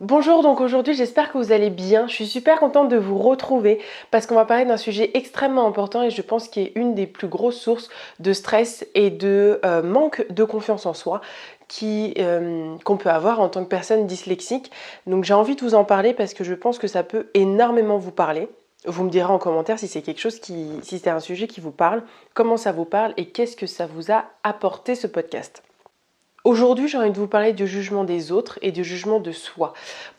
Bonjour, donc aujourd'hui j'espère que vous allez bien. Je suis super contente de vous retrouver parce qu'on va parler d'un sujet extrêmement important et je pense qu'il est une des plus grosses sources de stress et de manque de confiance en soi qu'on peut avoir en tant que personne dyslexique. Donc j'ai envie de vous en parler parce que je pense que ça peut énormément vous parler. Vous me direz en commentaire si c'est quelque chose si c'est un sujet qui vous parle, comment ça vous parle et qu'est-ce que ça vous a apporté ce podcast. Aujourd'hui, j'ai envie de vous parler du jugement des autres et du jugement de soi.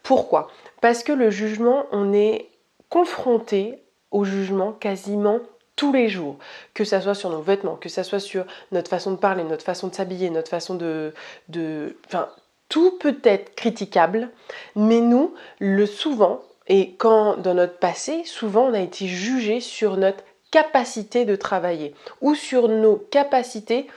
Pourquoi ? Parce que le jugement, on est confronté au jugement quasiment tous les jours. Que ça soit sur nos vêtements, que ça soit sur notre façon de parler, notre façon de s'habiller, notre façon Enfin, tout peut être critiquable, mais nous, souvent, et quand dans notre passé, souvent on a été jugé sur notre capacité de travailler ou sur nos capacités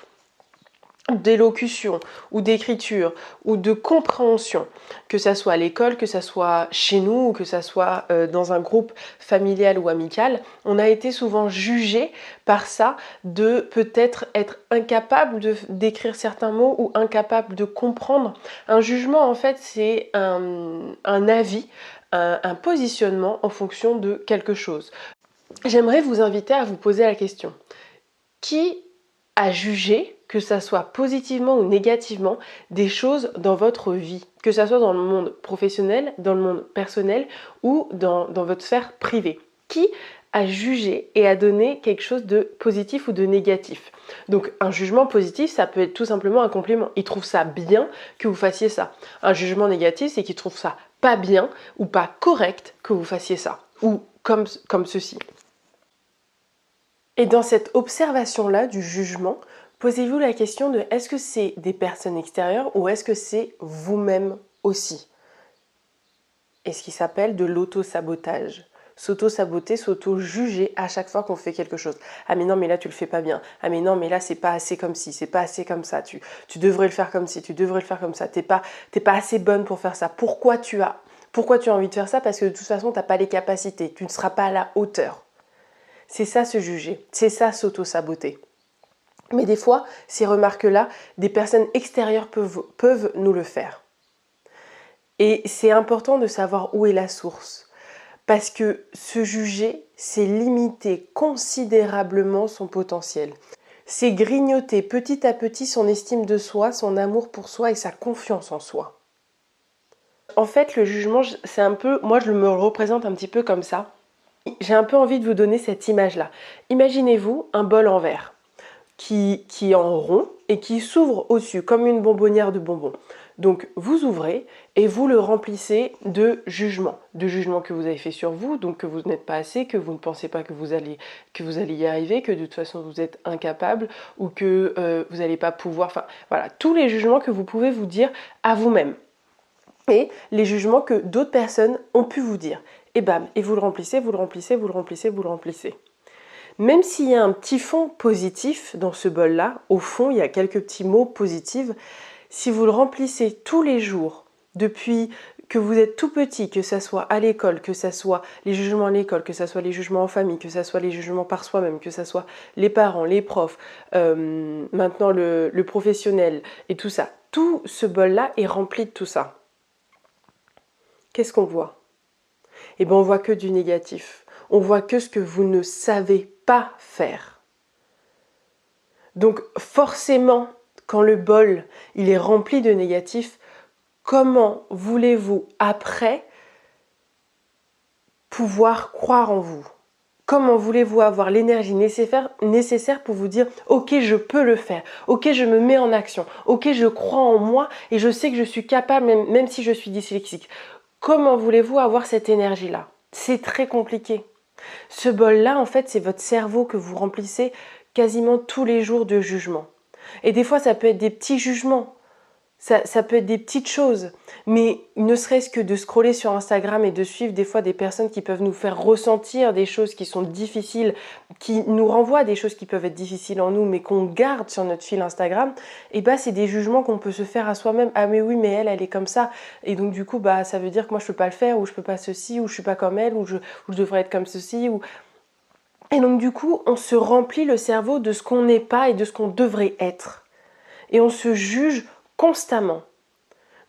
d'élocution ou d'écriture ou de compréhension, que ça soit à l'école, que ça soit chez nous ou que ça soit dans un groupe familial ou amical, on a été souvent jugé par ça de peut-être être incapable d'écrire certains mots ou incapable de comprendre. Un jugement en fait c'est un avis, un positionnement en fonction de quelque chose. J'aimerais vous inviter à vous poser la question. Qui a jugé, que ça soit positivement ou négativement, des choses dans votre vie, que ça soit dans le monde professionnel, dans le monde personnel ou dans votre sphère privée? Qui a jugé et a donné quelque chose de positif ou de négatif? Donc un jugement positif, ça peut être tout simplement un compliment. Il trouve ça bien que vous fassiez ça. Un jugement négatif, c'est qu'il trouve ça pas bien ou pas correct que vous fassiez ça. Ou comme ceci. Et dans cette observation-là du jugement, posez-vous la question de est-ce que c'est des personnes extérieures ou est-ce que c'est vous-même aussi? Et ce qui s'appelle de l'auto-sabotage. S'auto-saboter, s'auto-juger à chaque fois qu'on fait quelque chose. Ah mais non mais là tu le fais pas bien. Ah mais non mais là c'est pas assez comme ci, c'est pas assez comme ça. Tu devrais le faire comme ci, tu devrais le faire comme ça. T'es pas assez bonne pour faire ça. Pourquoi tu as envie de faire ça? Parce que de toute façon t'as pas les capacités. Tu ne seras pas à la hauteur. C'est ça se juger, c'est ça s'auto-saboter. Mais des fois, ces remarques-là, des personnes extérieures peuvent nous le faire. Et c'est important de savoir où est la source. Parce que se juger, c'est limiter considérablement son potentiel. C'est grignoter petit à petit son estime de soi, son amour pour soi et sa confiance en soi. En fait, le jugement, c'est un peu, moi je me le représente un petit peu comme ça. J'ai un peu envie de vous donner cette image-là. Imaginez-vous un bol en verre qui est en rond et qui s'ouvre au-dessus comme une bonbonnière de bonbons. Donc vous ouvrez et vous le remplissez de jugements que vous avez fait sur vous, donc que vous n'êtes pas assez, que vous ne pensez pas que vous allez y arriver, que de toute façon vous êtes incapable ou que vous n'allez pas pouvoir. Enfin voilà, tous les jugements que vous pouvez vous dire à vous-même et les jugements que d'autres personnes ont pu vous dire. Et bam, et vous le remplissez, vous le remplissez, vous le remplissez, vous le remplissez. Même s'il y a un petit fond positif dans ce bol-là, au fond, il y a quelques petits mots positifs, si vous le remplissez tous les jours, depuis que vous êtes tout petit, que ça soit à l'école, que ça soit les jugements à l'école, que ça soit les jugements en famille, que ça soit les jugements par soi-même, que ça soit les parents, les profs, maintenant le professionnel et tout ça, tout ce bol-là est rempli de tout ça. Qu'est-ce qu'on voit ? Eh bien, on voit que du négatif. On voit que ce que vous ne savez pas faire. Donc, forcément, quand le bol il est rempli de négatif, comment voulez-vous après pouvoir croire en vous ? Comment voulez-vous avoir l'énergie nécessaire pour vous dire « Ok, je peux le faire. Ok, je me mets en action. Ok, je crois en moi et je sais que je suis capable même si je suis dyslexique. » Comment voulez-vous avoir cette énergie-là ? C'est très compliqué. Ce bol-là, en fait, c'est votre cerveau que vous remplissez quasiment tous les jours de jugements. Et des fois, ça peut être des petits jugements. Ça peut être des petites choses, mais ne serait-ce que de scroller sur Instagram et de suivre des fois des personnes qui peuvent nous faire ressentir des choses qui sont difficiles, qui nous renvoient à des choses qui peuvent être difficiles en nous, mais qu'on garde sur notre fil Instagram, et c'est des jugements qu'on peut se faire à soi-même. Ah mais oui, mais elle est comme ça, et donc du coup ça veut dire que moi je peux pas le faire, ou je peux pas ceci, ou je suis pas comme elle, ou je devrais être comme ceci, ou... Et donc du coup, on se remplit le cerveau de ce qu'on n'est pas et de ce qu'on devrait être. Et on se juge constamment.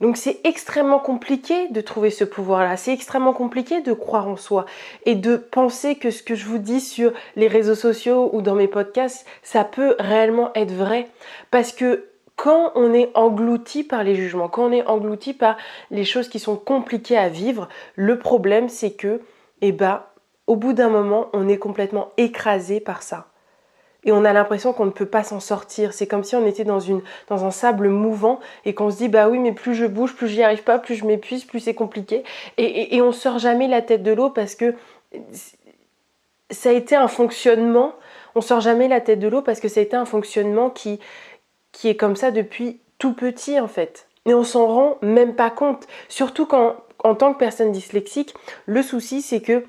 Donc c'est extrêmement compliqué de trouver ce pouvoir-là, c'est extrêmement compliqué de croire en soi et de penser que ce que je vous dis sur les réseaux sociaux ou dans mes podcasts, ça peut réellement être vrai. Parce que quand on est englouti par les jugements, quand on est englouti par les choses qui sont compliquées à vivre, le problème c'est que, au bout d'un moment, on est complètement écrasé par ça. Et on a l'impression qu'on ne peut pas s'en sortir. C'est comme si on était dans un sable mouvant et qu'on se dit bah oui mais plus je bouge, plus j'y arrive pas, plus je m'épuise, plus c'est compliqué. Et on sort jamais la tête de l'eau parce que ça a été un fonctionnement. On sort jamais la tête de l'eau parce que ça a été un fonctionnement qui est comme ça depuis tout petit en fait. Et on s'en rend même pas compte. Surtout quand, en tant que personne dyslexique, le souci c'est que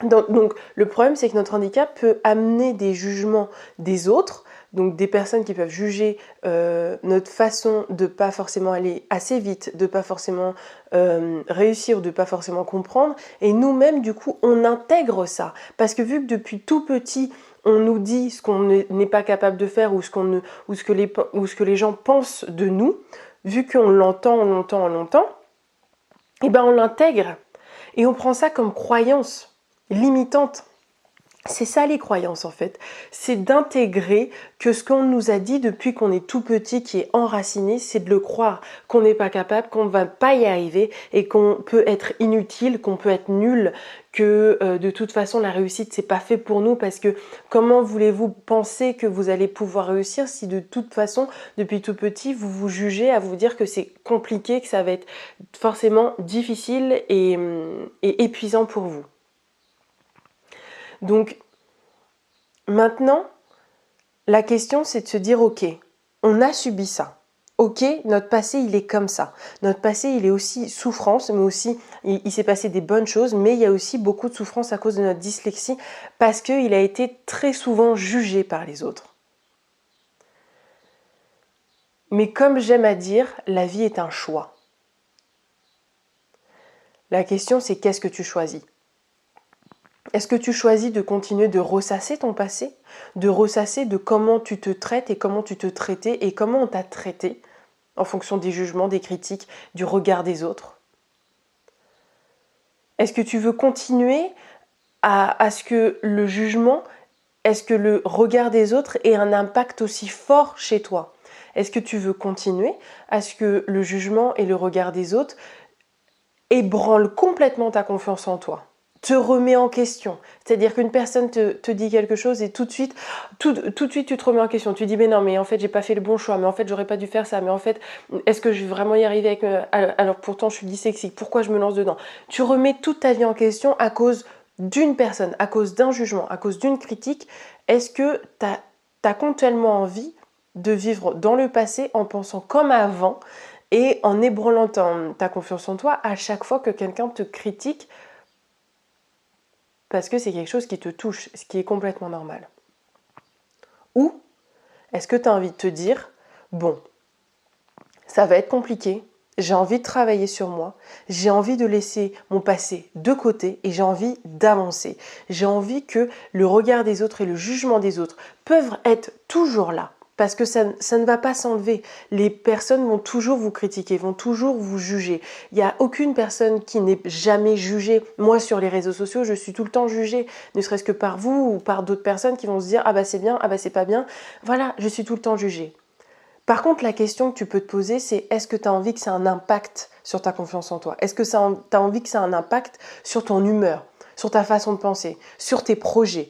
donc le problème c'est que notre handicap peut amener des jugements des autres, donc des personnes qui peuvent juger notre façon de pas forcément aller assez vite, de pas forcément réussir, de pas forcément comprendre, et nous-mêmes du coup on intègre ça, parce que vu que depuis tout petit on nous dit ce qu'on n'est pas capable de faire ou ce que les gens pensent de nous, vu qu'on l'entend, et on l'intègre et on prend ça comme croyance limitante. C'est ça les croyances en fait, c'est d'intégrer que ce qu'on nous a dit depuis qu'on est tout petit, qui est enraciné, c'est de le croire, qu'on n'est pas capable, qu'on ne va pas y arriver et qu'on peut être inutile, qu'on peut être nul, que de toute façon la réussite c'est pas fait pour nous parce que comment voulez-vous penser que vous allez pouvoir réussir si de toute façon depuis tout petit vous vous jugez à vous dire que c'est compliqué, que ça va être forcément difficile et épuisant pour vous. Donc, maintenant, la question c'est de se dire, ok, on a subi ça. Ok, notre passé, il est comme ça. Notre passé, il est aussi souffrance, mais aussi, il s'est passé des bonnes choses, mais il y a aussi beaucoup de souffrance à cause de notre dyslexie, parce qu'il a été très souvent jugé par les autres. Mais comme j'aime à dire, la vie est un choix. La question, c'est qu'est-ce que tu choisis ? Est-ce que tu choisis de continuer de ressasser ton passé, de ressasser de comment tu te traites et comment tu te traitais et comment on t'a traité en fonction des jugements, des critiques, du regard des autres ? Est-ce que tu veux continuer à ce que le jugement, est-ce que le regard des autres ait un impact aussi fort chez toi ? Est-ce que tu veux continuer à ce que le jugement et le regard des autres ébranlent complètement ta confiance en toi ? Te remet en question. C'est-à-dire qu'une personne te dit quelque chose et tout de suite tu te remets en question. Tu dis mais non mais en fait j'ai pas fait le bon choix, mais en fait j'aurais pas dû faire ça, mais en fait est-ce que je vais vraiment y arriver alors pourtant je suis dyslexique, pourquoi je me lance dedans ? Tu remets toute ta vie en question à cause d'une personne, à cause d'un jugement, à cause d'une critique. Est-ce que t'as continuellement envie de vivre dans le passé en pensant comme avant et en ébranlant ta confiance en toi à chaque fois que quelqu'un te critique ? Parce que c'est quelque chose qui te touche, ce qui est complètement normal. Ou est-ce que tu as envie de te dire, bon, ça va être compliqué, j'ai envie de travailler sur moi, j'ai envie de laisser mon passé de côté et j'ai envie d'avancer. J'ai envie que le regard des autres et le jugement des autres peuvent être toujours là. Parce que ça ne va pas s'enlever. Les personnes vont toujours vous critiquer, vont toujours vous juger. Il n'y a aucune personne qui n'est jamais jugée. Moi, sur les réseaux sociaux, je suis tout le temps jugée, ne serait-ce que par vous ou par d'autres personnes qui vont se dire « Ah bah c'est bien, ah bah c'est pas bien ». Voilà, je suis tout le temps jugée. Par contre, la question que tu peux te poser, c'est est-ce que tu as envie que ça ait un impact sur ta confiance en toi ? Est-ce que tu as envie que ça ait un impact sur ton humeur ? Sur ta façon de penser, sur tes projets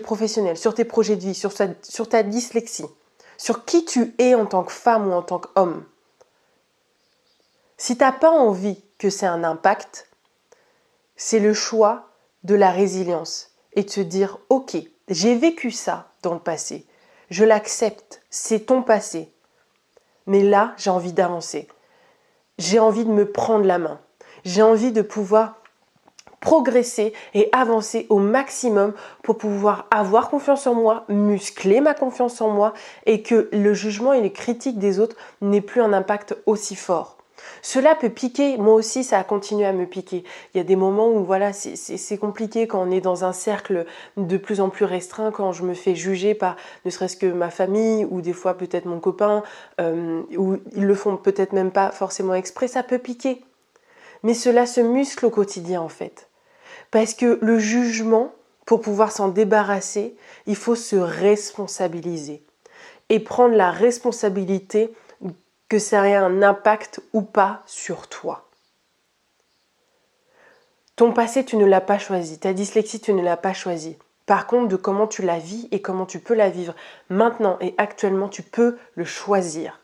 professionnels, sur tes projets de vie, sur ta dyslexie, sur qui tu es en tant que femme ou en tant qu'homme. Si tu n'as pas envie que c'est un impact, c'est le choix de la résilience et de se dire « Ok, j'ai vécu ça dans le passé, je l'accepte, c'est ton passé, mais là j'ai envie d'avancer, j'ai envie de me prendre la main, j'ai envie de pouvoir progresser et avancer au maximum pour pouvoir avoir confiance en moi, muscler ma confiance en moi et que le jugement et les critiques des autres n'aient plus un impact aussi fort. » Cela peut piquer, moi aussi ça a continué à me piquer. Il y a des moments où voilà, c'est compliqué quand on est dans un cercle de plus en plus restreint, quand je me fais juger par ne serait-ce que ma famille ou des fois peut-être mon copain, ou ils le font peut-être même pas forcément exprès, ça peut piquer. Mais cela se muscle au quotidien en fait. Parce que le jugement, pour pouvoir s'en débarrasser, il faut se responsabiliser et prendre la responsabilité que ça ait un impact ou pas sur toi. Ton passé, tu ne l'as pas choisi. Ta dyslexie, tu ne l'as pas choisi. Par contre, de comment tu la vis et comment tu peux la vivre maintenant et actuellement, tu peux le choisir.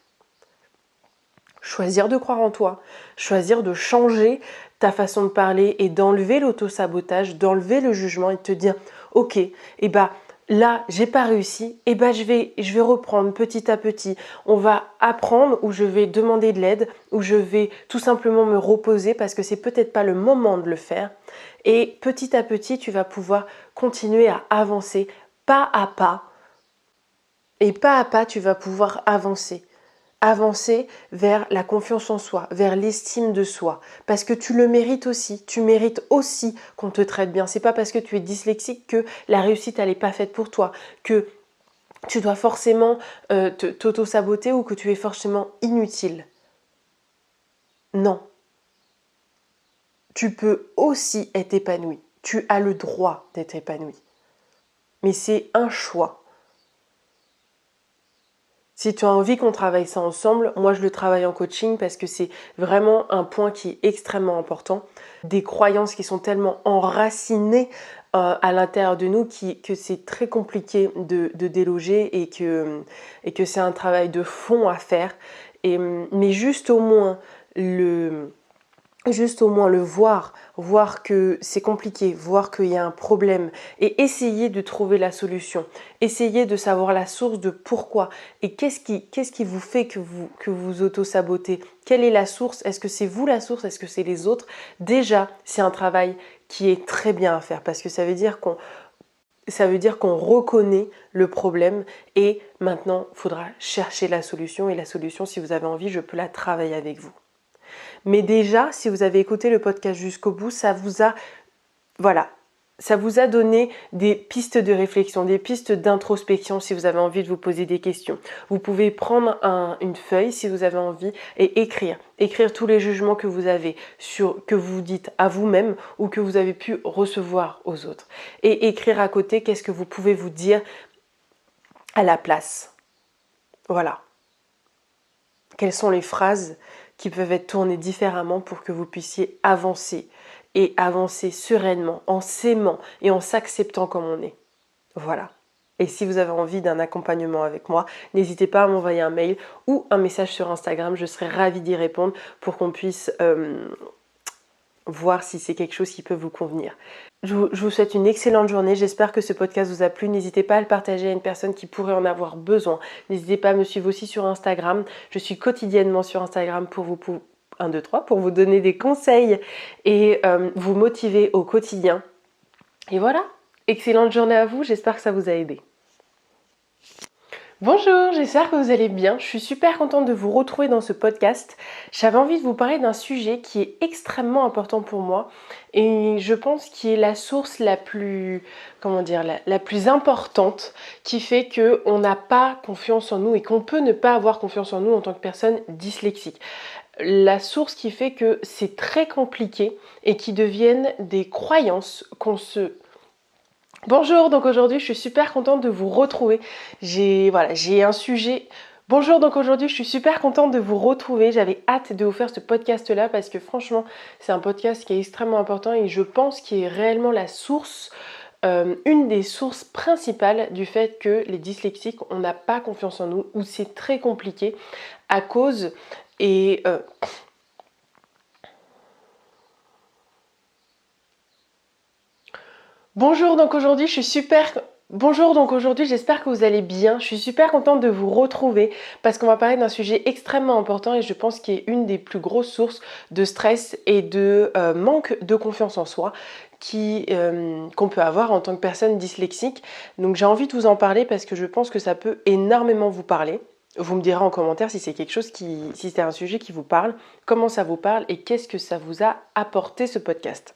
Choisir de croire en toi, choisir de changer ta façon de parler et d'enlever l'auto-sabotage, d'enlever le jugement et de te dire « Ok, là, j'ai pas réussi, je vais reprendre petit à petit. On va apprendre ou je vais demander de l'aide ou je vais tout simplement me reposer parce que c'est peut-être pas le moment de le faire. Et petit à petit, tu vas pouvoir continuer à avancer pas à pas. Et pas à pas, tu vas pouvoir avancer. Avancer vers la confiance en soi, vers l'estime de soi. Parce que tu le mérites aussi. Tu mérites aussi qu'on te traite bien. C'est pas parce que tu es dyslexique que la réussite, elle n'est pas faite pour toi. Que tu dois forcément t'auto-saboter ou que tu es forcément inutile. Non. Tu peux aussi être épanoui. Tu as le droit d'être épanoui. Mais c'est un choix. Si tu as envie qu'on travaille ça ensemble, moi je le travaille en coaching parce que c'est vraiment un point qui est extrêmement important. Des croyances qui sont tellement enracinées à l'intérieur de nous que c'est très compliqué de déloger et que c'est un travail de fond à faire. Mais juste au moins le voir que c'est compliqué, voir qu'il y a un problème et essayer de trouver la solution, essayer de savoir la source de pourquoi et qu'est-ce qui vous fait que vous auto-sabotez, quelle est la source, est-ce que c'est vous la source, est-ce que c'est les autres? Déjà, c'est un travail qui est très bien à faire parce que ça veut dire qu'on reconnaît le problème et maintenant, il faudra chercher la solution et la solution, si vous avez envie, je peux la travailler avec vous. Mais déjà, si vous avez écouté le podcast jusqu'au bout, ça vous a donné des pistes de réflexion, des pistes d'introspection si vous avez envie de vous poser des questions. Vous pouvez prendre une feuille si vous avez envie et écrire tous les jugements que vous avez, que vous dites à vous-même ou que vous avez pu recevoir aux autres. Et écrire à côté qu'est-ce que vous pouvez vous dire à la place. Voilà. Quelles sont les phrases qui peuvent être tournées différemment pour que vous puissiez avancer et avancer sereinement, en s'aimant et en s'acceptant comme on est. Voilà. Et si vous avez envie d'un accompagnement avec moi, n'hésitez pas à m'envoyer un mail ou un message sur Instagram. Je serai ravie d'y répondre pour qu'on puisse voir si c'est quelque chose qui peut vous convenir. Je vous souhaite une excellente journée. J'espère que ce podcast vous a plu. N'hésitez pas à le partager à une personne qui pourrait en avoir besoin. N'hésitez pas à me suivre aussi sur Instagram. Je suis quotidiennement sur Instagram pour vous donner des conseils et vous motiver au quotidien. Et voilà, excellente journée à vous. J'espère que ça vous a aidé. Bonjour, j'espère que vous allez bien. Je suis super contente de vous retrouver dans ce podcast. J'avais envie de vous parler d'un sujet qui est extrêmement important pour moi et je pense qu'il est la source la plus importante qui fait qu'on n'a pas confiance en nous et qu'on peut ne pas avoir confiance en nous en tant que personne dyslexique. La source qui fait que c'est très compliqué et qui deviennent des croyances qu'on se... Bonjour, donc aujourd'hui je suis super contente de vous retrouver. J'ai un sujet. Bonjour, donc aujourd'hui je suis super contente de vous retrouver. J'avais hâte de vous faire ce podcast-là parce que franchement c'est un podcast qui est extrêmement important et je pense qu'il est réellement la source, une des sources principales du fait que les dyslexiques, on n'a pas confiance en nous ou c'est très compliqué à cause et... Bonjour, donc aujourd'hui j'espère que vous allez bien. Je suis super contente de vous retrouver parce qu'on va parler d'un sujet extrêmement important et je pense qu'il est une des plus grosses sources de stress et de manque de confiance en soi qu'on peut avoir en tant que personne dyslexique. Donc j'ai envie de vous en parler parce que je pense que ça peut énormément vous parler. Vous me direz en commentaire si c'est si c'est un sujet qui vous parle, comment ça vous parle et qu'est-ce que ça vous a apporté ce podcast.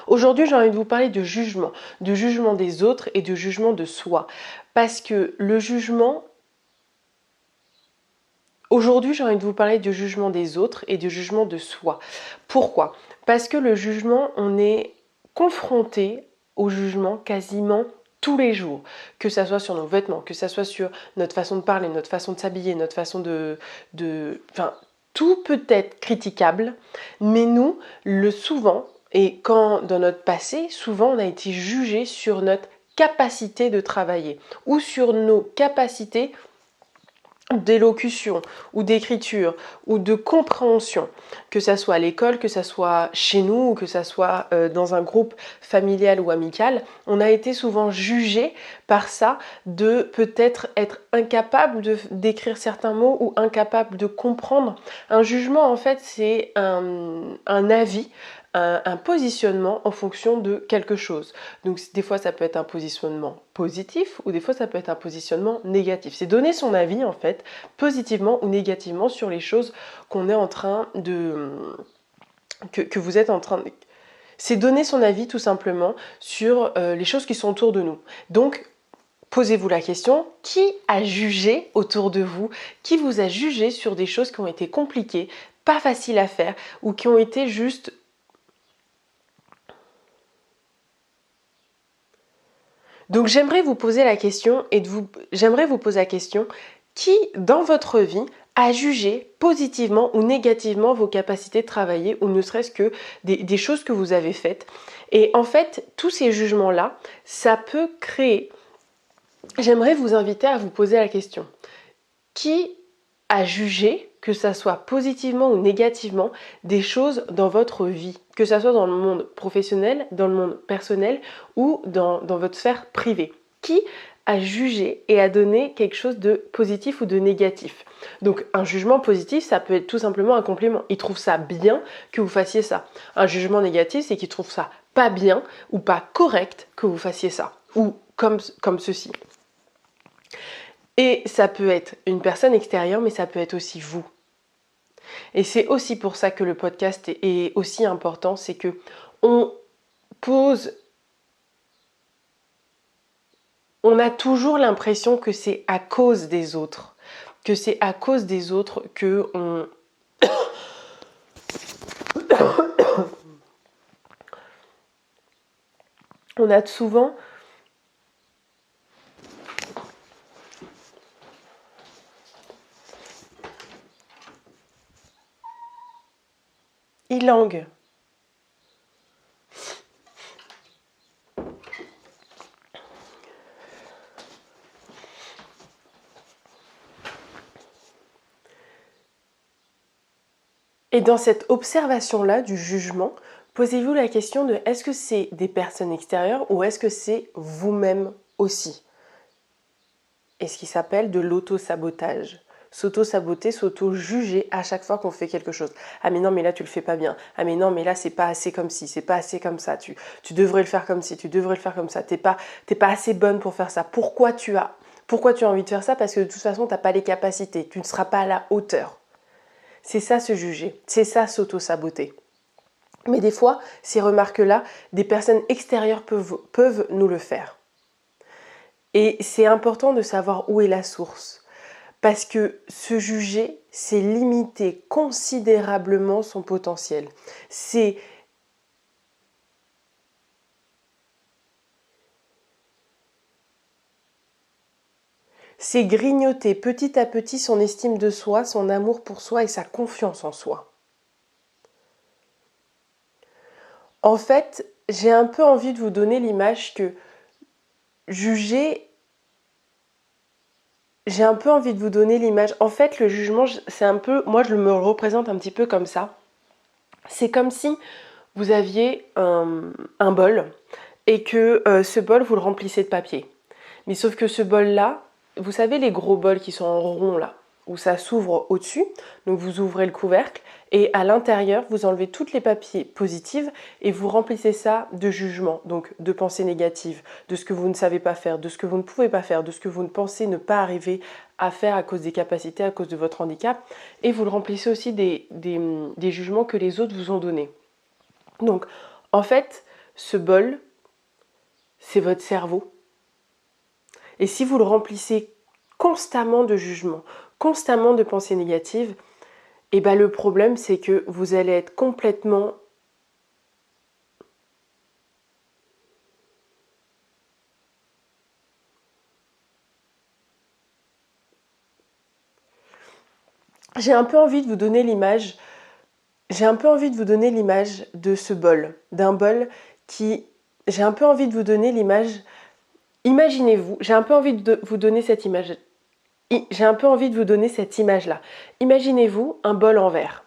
Aujourd'hui, j'ai envie de vous parler de jugement des autres et de jugement de soi. Parce que le jugement, aujourd'hui, j'ai envie de vous parler de jugement des autres et de jugement de soi. Pourquoi ? Parce que le jugement, on est confronté au jugement quasiment tous les jours, que ça soit sur nos vêtements, que ça soit sur notre façon de parler, notre façon de s'habiller, notre façon enfin, tout peut être critiquable, mais nous, souvent, et quand dans notre passé, souvent on a été jugé sur notre capacité de travailler ou sur nos capacités d'élocution ou d'écriture ou de compréhension, que ça soit à l'école, que ça soit chez nous ou que ça soit dans un groupe familial ou amical, on a été souvent jugé par ça de peut-être être incapable d'écrire certains mots ou incapable de comprendre. Un jugement, en fait, c'est un avis, un positionnement en fonction de quelque chose. Donc des fois ça peut être un positionnement positif ou des fois ça peut être un positionnement négatif. C'est donner son avis en fait, positivement ou négativement sur les choses qu'on est en train de... que vous êtes en train de... C'est donner son avis tout simplement sur les choses qui sont autour de nous. Donc posez-vous la question, qui a jugé autour de vous? Qui vous a jugé sur des choses qui ont été compliquées, pas faciles à faire ou qui ont été juste... Donc j'aimerais vous poser la question qui dans votre vie a jugé positivement ou négativement vos capacités de travailler ou ne serait-ce que des choses que vous avez faites. Et en fait, tous ces jugements-là, ça peut créer... J'aimerais vous inviter à vous poser la question. Qui a jugé, que ça soit positivement ou négativement, des choses dans votre vie, que ça soit dans le monde professionnel, dans le monde personnel ou dans votre sphère privée. Qui a jugé et a donné quelque chose de positif ou de négatif? Donc un jugement positif, ça peut être tout simplement un compliment. Il trouve ça bien que vous fassiez ça. Un jugement négatif, c'est qu'il trouve ça pas bien ou pas correct que vous fassiez ça. Ou comme ceci. Et ça peut être une personne extérieure, mais ça peut être aussi vous. Et c'est aussi pour ça que le podcast est aussi important, c'est que on a toujours l'impression que c'est à cause des autres, que on a souvent... Ilang. Et dans cette observation-là du jugement, posez-vous la question de est-ce que c'est des personnes extérieures ou est-ce que c'est vous-même aussi? Et ce qui s'appelle de l'auto-sabotage. S'auto-saboter, s'auto-juger à chaque fois qu'on fait quelque chose. Ah mais non mais là tu le fais pas bien. Ah mais non mais là c'est pas assez comme ci, c'est pas assez comme ça. Tu devrais le faire comme ci, tu devrais le faire comme ça. T'es pas assez bonne pour faire ça. Pourquoi tu as envie de faire ça? Parce que de toute façon t'as pas les capacités. Tu ne seras pas à la hauteur. C'est ça se juger. C'est ça s'auto-saboter. Mais des fois, ces remarques-là, des personnes extérieures peuvent nous le faire. Et c'est important de savoir où est la source. Parce que se juger, c'est limiter considérablement son potentiel. C'est grignoter petit à petit son estime de soi, son amour pour soi et sa confiance en soi. En fait, j'ai un peu envie de vous donner l'image que juger... En fait, le jugement, c'est un peu... Moi, je me le représente un petit peu comme ça. C'est comme si vous aviez un bol et que ce bol, vous le remplissez de papier. Mais sauf que ce bol-là, vous savez les gros bols qui sont en rond là, où ça s'ouvre au-dessus. Donc vous ouvrez le couvercle et à l'intérieur, vous enlevez toutes les papiers positives et vous remplissez ça de jugements, donc de pensées négatives, de ce que vous ne savez pas faire, de ce que vous ne pouvez pas faire, de ce que vous ne pensez ne pas arriver à faire à cause des capacités, à cause de votre handicap. Et vous le remplissez aussi des jugements que les autres vous ont donnés. Donc, en fait, ce bol, c'est votre cerveau. Et si vous le remplissez constamment de jugements, constamment de pensées négatives, et ben le problème, c'est que vous allez être complètement J'ai un peu envie de vous donner l'image de ce bol, d'un bol qui... J'ai un peu envie de vous donner l'image... Imaginez-vous, j'ai un peu envie de vous donner cette image. J'ai un peu envie de vous donner cette image-là. Imaginez-vous un bol en verre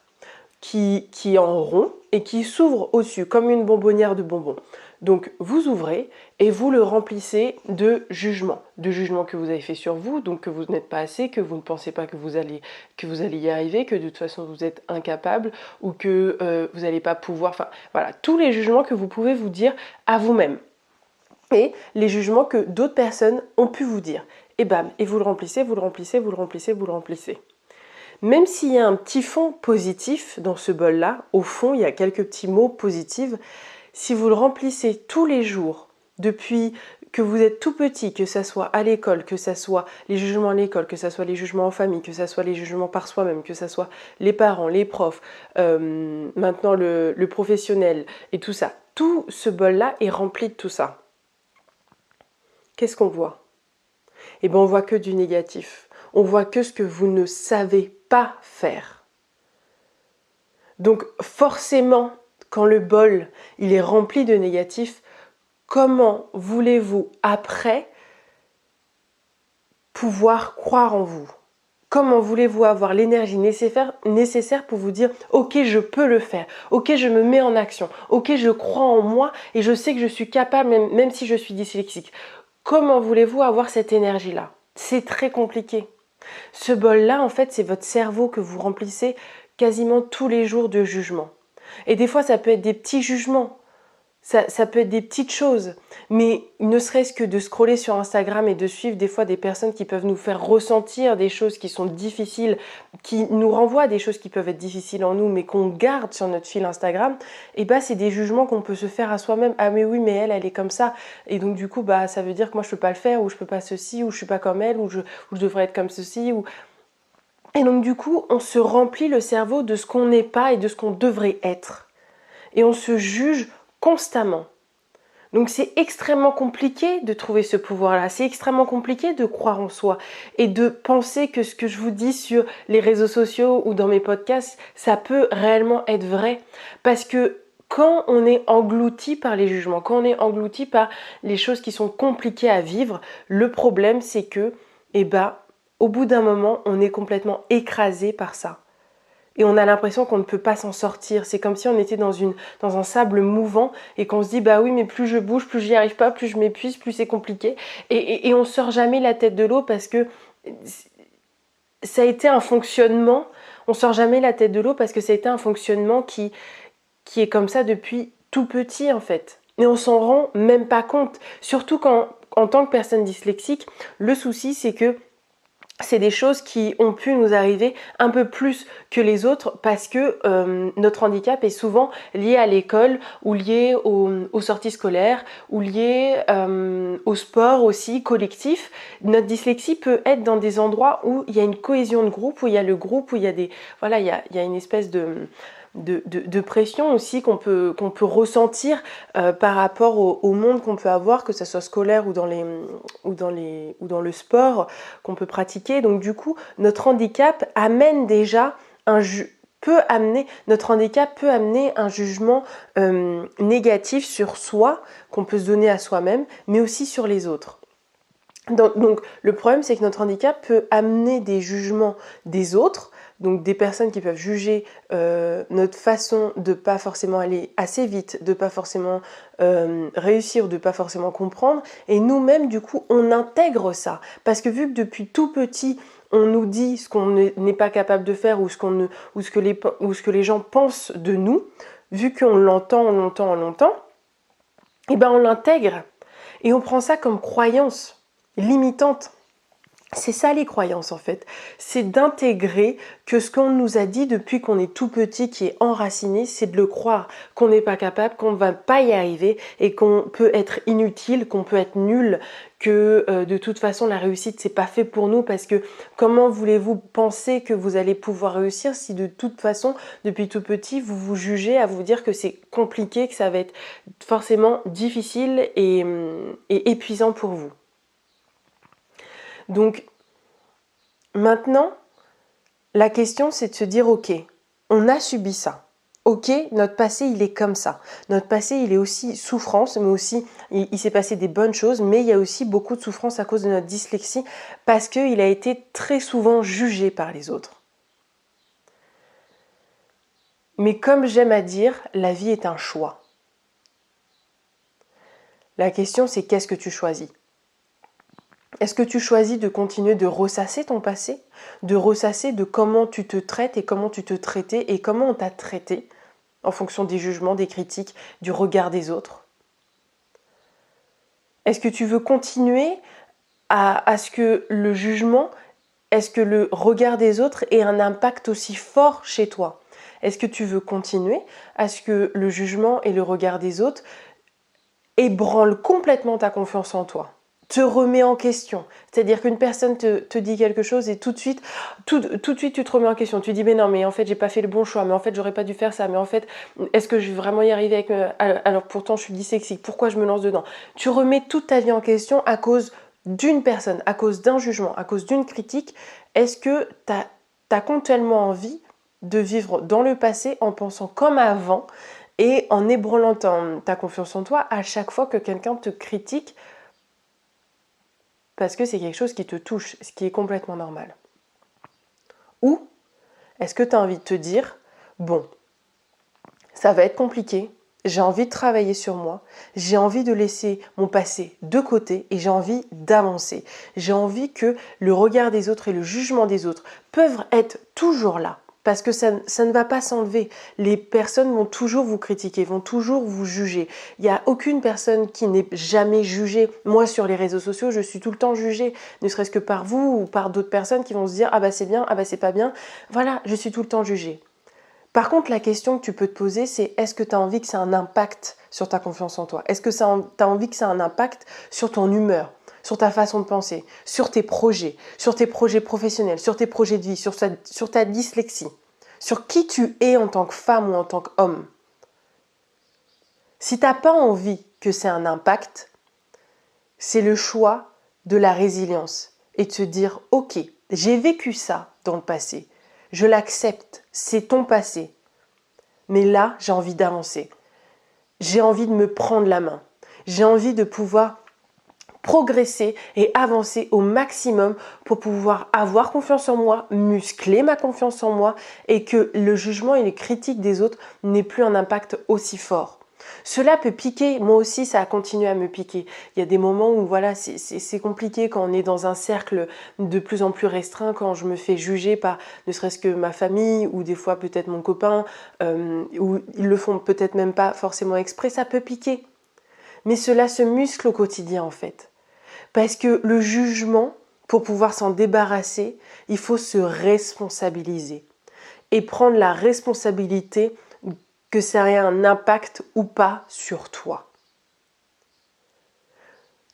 qui est en rond et qui s'ouvre au-dessus comme une bonbonnière de bonbons. Donc vous ouvrez et vous le remplissez de jugements que vous avez fait sur vous, donc que vous n'êtes pas assez, que vous ne pensez pas que vous allez y arriver, que de toute façon vous êtes incapable ou que vous n'allez pas pouvoir, enfin voilà, tous les jugements que vous pouvez vous dire à vous-même et les jugements que d'autres personnes ont pu vous dire. Et bam, et vous le remplissez, vous le remplissez, vous le remplissez, vous le remplissez. Même s'il y a un petit fond positif dans ce bol-là, au fond, il y a quelques petits mots positifs, si vous le remplissez tous les jours, depuis que vous êtes tout petit, que ça soit à l'école, que ça soit les jugements à l'école, que ça soit les jugements en famille, que ça soit les jugements par soi-même, que ça soit les parents, les profs, maintenant le professionnel et tout ça, tout ce bol-là est rempli de tout ça. Qu'est-ce qu'on voit ? Eh bien, on voit que du négatif. On voit que ce que vous ne savez pas faire. Donc forcément, quand le bol il est rempli de négatif, comment voulez-vous après pouvoir croire en vous ? Comment voulez-vous avoir l'énergie nécessaire pour vous dire « Ok, je peux le faire. Ok, je me mets en action. Ok, je crois en moi et je sais que je suis capable même si je suis dyslexique. » Comment voulez-vous avoir cette énergie-là ? C'est très compliqué. Ce bol-là, en fait, c'est votre cerveau que vous remplissez quasiment tous les jours de jugements. Et des fois, ça peut être des petits jugements. Ça peut être des petites choses. Mais ne serait-ce que de scroller sur Instagram et de suivre des fois des personnes qui peuvent nous faire ressentir des choses qui sont difficiles, qui nous renvoient à des choses qui peuvent être difficiles en nous, mais qu'on garde sur notre fil Instagram, et bah c'est des jugements qu'on peut se faire à soi-même. Ah mais oui, mais elle est comme ça. Et donc du coup, bah ça veut dire que moi je peux pas le faire, ou je peux pas ceci, ou je suis pas comme elle, ou je devrais être comme ceci, ou... Et donc du coup, on se remplit le cerveau de ce qu'on n'est pas et de ce qu'on devrait être. Et on se juge constamment. Donc c'est extrêmement compliqué de trouver ce pouvoir-là, c'est extrêmement compliqué de croire en soi et de penser que ce que je vous dis sur les réseaux sociaux ou dans mes podcasts, ça peut réellement être vrai. Parce que quand on est englouti par les jugements, quand on est englouti par les choses qui sont compliquées à vivre, le problème c'est que, au bout d'un moment, on est complètement écrasé par ça. Et on a l'impression qu'on ne peut pas s'en sortir. C'est comme si on était dans un sable mouvant et qu'on se dit bah oui mais plus je bouge, plus j'y arrive pas, plus je m'épuise, plus c'est compliqué. Et on sort jamais la tête de l'eau parce que ça a été un fonctionnement. On sort jamais la tête de l'eau parce que ça a été un fonctionnement qui est comme ça depuis tout petit en fait. Et on s'en rend même pas compte. Surtout quand, en tant que personne dyslexique, le souci c'est que c'est des choses qui ont pu nous arriver un peu plus que les autres parce que notre handicap est souvent lié à l'école ou lié aux sorties scolaires ou lié au sport aussi collectif. Notre dyslexie peut être dans des endroits où il y a une cohésion de groupe, où il y a le groupe, où il y a il y a une espèce de pression aussi qu'on peut ressentir par rapport au monde qu'on peut avoir, que ce soit scolaire ou dans le sport qu'on peut pratiquer. Donc du coup, notre handicap amène déjà notre handicap peut amener un jugement négatif sur soi qu'on peut se donner à soi-même, mais aussi sur les autres. Donc le problème c'est que notre handicap peut amener des jugements des autres, donc des personnes qui peuvent juger notre façon de pas forcément aller assez vite, de pas forcément réussir, de pas forcément comprendre, et nous-mêmes du coup on intègre ça, parce que vu que depuis tout petit on nous dit ce qu'on n'est pas capable de faire ou ce que les gens pensent de nous, vu qu'on l'entend, et ben on l'intègre et on prend ça comme croyance limitante. C'est ça les croyances en fait, c'est d'intégrer que ce qu'on nous a dit depuis qu'on est tout petit, qui est enraciné, c'est de le croire, qu'on n'est pas capable, qu'on ne va pas y arriver et qu'on peut être inutile, qu'on peut être nul, que de toute façon la réussite c'est pas fait pour nous parce que comment voulez-vous penser que vous allez pouvoir réussir si de toute façon depuis tout petit vous vous jugez à vous dire que c'est compliqué, que ça va être forcément difficile et épuisant pour vous. Donc, maintenant, la question, c'est de se dire, ok, on a subi ça. Ok, notre passé, il est comme ça. Notre passé, il est aussi souffrance, mais aussi, il s'est passé des bonnes choses, mais il y a aussi beaucoup de souffrance à cause de notre dyslexie, parce qu'il a été très souvent jugé par les autres. Mais comme j'aime à dire, la vie est un choix. La question, c'est qu'est-ce que tu choisis ? Est-ce que tu choisis de continuer de ressasser ton passé, de ressasser de comment tu te traites et comment tu te traitais et comment on t'a traité en fonction des jugements, des critiques, du regard des autres? Est-ce que tu veux continuer à ce que le jugement, est-ce que le regard des autres ait un impact aussi fort chez toi? Est-ce que tu veux continuer à ce que le jugement et le regard des autres ébranlent complètement ta confiance en toi? Te remet en question. C'est-à-dire qu'une personne te dit quelque chose et tout de suite tu te remets en question. Tu dis mais non, mais en fait j'ai pas fait le bon choix, mais en fait j'aurais pas dû faire ça, mais en fait est-ce que je vais vraiment y arriver avec alors pourtant je suis dyslexique, pourquoi je me lance dedans? Tu remets toute ta vie en question à cause d'une personne, à cause d'un jugement, à cause d'une critique. Est-ce que t'as continuellement envie de vivre dans le passé en pensant comme avant et en ébranlant ta confiance en toi à chaque fois que quelqu'un te critique? Parce que c'est quelque chose qui te touche, ce qui est complètement normal. Ou est-ce que tu as envie de te dire, bon, ça va être compliqué, j'ai envie de travailler sur moi, j'ai envie de laisser mon passé de côté et j'ai envie d'avancer. J'ai envie que le regard des autres et le jugement des autres peuvent être toujours là. Parce que ça ne va pas s'enlever. Les personnes vont toujours vous critiquer, vont toujours vous juger. Il n'y a aucune personne qui n'est jamais jugée. Moi, sur les réseaux sociaux, je suis tout le temps jugée, ne serait-ce que par vous ou par d'autres personnes qui vont se dire « Ah bah c'est bien, ah bah c'est pas bien ». Voilà, je suis tout le temps jugée. Par contre, la question que tu peux te poser, c'est est-ce que tu as envie que ça ait un impact sur ta confiance en toi? Est-ce que tu as envie que ça ait un impact sur ton humeur, sur ta façon de penser, sur tes projets professionnels, sur tes projets de vie, sur ta dyslexie, sur qui tu es en tant que femme ou en tant qu'homme? Si tu n'as pas envie que ça ait un impact, c'est le choix de la résilience et de se dire « Ok, j'ai vécu ça dans le passé. Je l'accepte, c'est ton passé. Mais là, j'ai envie d'avancer. J'ai envie de me prendre la main. J'ai envie de pouvoir progresser et avancer au maximum pour pouvoir avoir confiance en moi, muscler ma confiance en moi et que le jugement et les critiques des autres n'aient plus un impact aussi fort. » Cela peut piquer, moi aussi ça a continué à me piquer. Il y a des moments où voilà, c'est compliqué quand on est dans un cercle de plus en plus restreint, quand je me fais juger par ne serait-ce que ma famille ou des fois peut-être mon copain, ou ils le font peut-être même pas forcément exprès, ça peut piquer. Mais cela se muscle au quotidien en fait. Parce que le jugement, pour pouvoir s'en débarrasser, il faut se responsabiliser et prendre la responsabilité que ça ait un impact ou pas sur toi.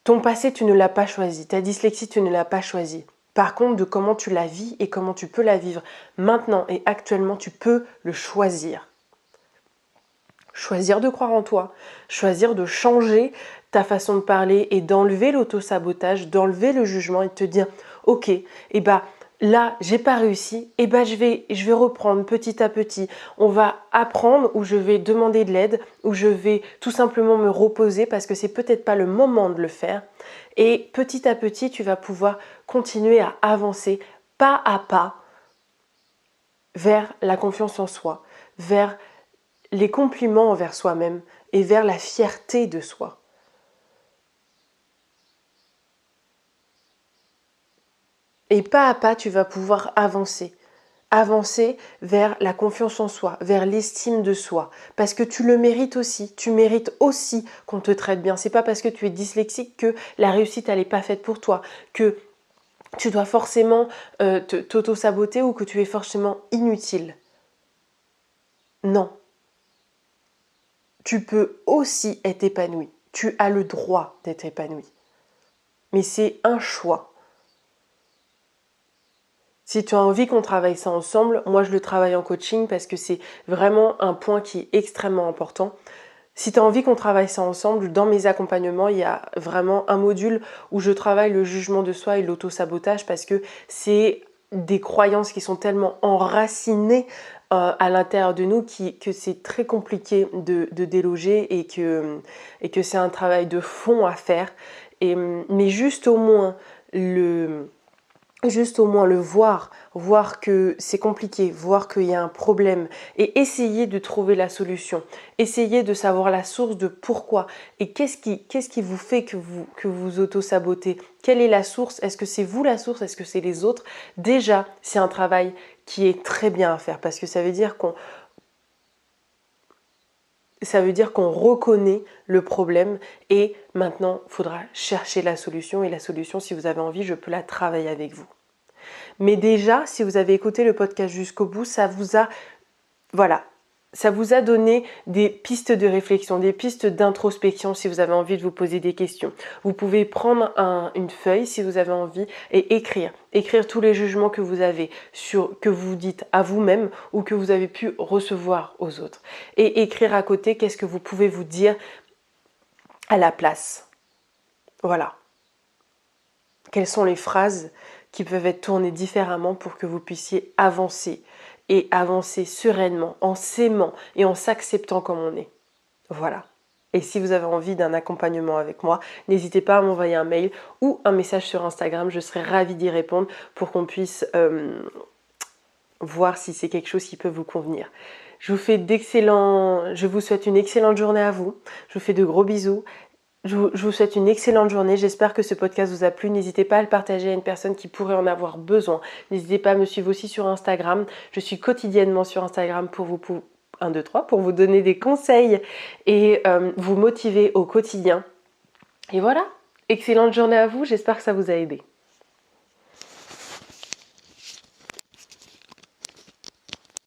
Ton passé, tu ne l'as pas choisi. Ta dyslexie, tu ne l'as pas choisi. Par contre, de comment tu la vis et comment tu peux la vivre maintenant et actuellement, tu peux le choisir. Choisir de croire en toi, choisir de changer ta façon de parler et d'enlever l'auto-sabotage, d'enlever le jugement et de te dire « Ok, là, j'ai pas réussi, je vais reprendre petit à petit. On va apprendre ou je vais demander de l'aide ou je vais tout simplement me reposer parce que c'est peut-être pas le moment de le faire. Et petit à petit, tu vas pouvoir continuer à avancer pas à pas vers la confiance en soi, vers les compliments envers soi-même et vers la fierté de soi. Et pas à pas, tu vas pouvoir avancer. Avancer vers la confiance en soi, vers l'estime de soi. Parce que tu le mérites aussi. Tu mérites aussi qu'on te traite bien. C'est pas parce que tu es dyslexique que la réussite, elle n'est pas faite pour toi. Que tu dois forcément t'auto-saboter ou que tu es forcément inutile. Non. Tu peux aussi être épanoui. Tu as le droit d'être épanoui. Mais c'est un choix. Si tu as envie qu'on travaille ça ensemble, moi je le travaille en coaching parce que c'est vraiment un point qui est extrêmement important. Si tu as envie qu'on travaille ça ensemble, dans mes accompagnements, il y a vraiment un module où je travaille le jugement de soi et l'auto-sabotage parce que c'est des croyances qui sont tellement enracinées à l'intérieur de nous que c'est très compliqué de déloger et que c'est un travail de fond à faire. Mais juste au moins le voir que c'est compliqué, voir qu'il y a un problème et essayer de trouver la solution, essayer de savoir la source de pourquoi et qu'est-ce qui vous fait que vous auto-sabotez, quelle est la source, est-ce que c'est vous la source, est-ce que c'est les autres? Déjà, c'est un travail qui est très bien à faire parce que ça veut dire qu'on reconnaît le problème et maintenant, il faudra chercher la solution et la solution, si vous avez envie, je peux la travailler avec vous. Mais déjà, si vous avez écouté le podcast jusqu'au bout, ça vous a donné des pistes de réflexion, des pistes d'introspection si vous avez envie de vous poser des questions. Vous pouvez prendre une feuille si vous avez envie et écrire tous les jugements que vous avez, que vous dites à vous-même ou que vous avez pu recevoir aux autres. Et écrire à côté qu'est-ce que vous pouvez vous dire à la place. Voilà. Quelles sont les phrases qui peuvent être tournées différemment pour que vous puissiez avancer et avancer sereinement, en s'aimant et en s'acceptant comme on est. Voilà. Et si vous avez envie d'un accompagnement avec moi, n'hésitez pas à m'envoyer un mail ou un message sur Instagram. Je serai ravie d'y répondre pour qu'on puisse voir si c'est quelque chose qui peut vous convenir. Je vous souhaite une excellente journée à vous. Je vous fais de gros bisous. Je vous souhaite une excellente journée. J'espère que ce podcast vous a plu. N'hésitez pas à le partager à une personne qui pourrait en avoir besoin. N'hésitez pas à me suivre aussi sur Instagram. Je suis quotidiennement sur Instagram pour vous donner des conseils et vous motiver au quotidien. Et voilà, excellente journée à vous. J'espère que ça vous a aidé.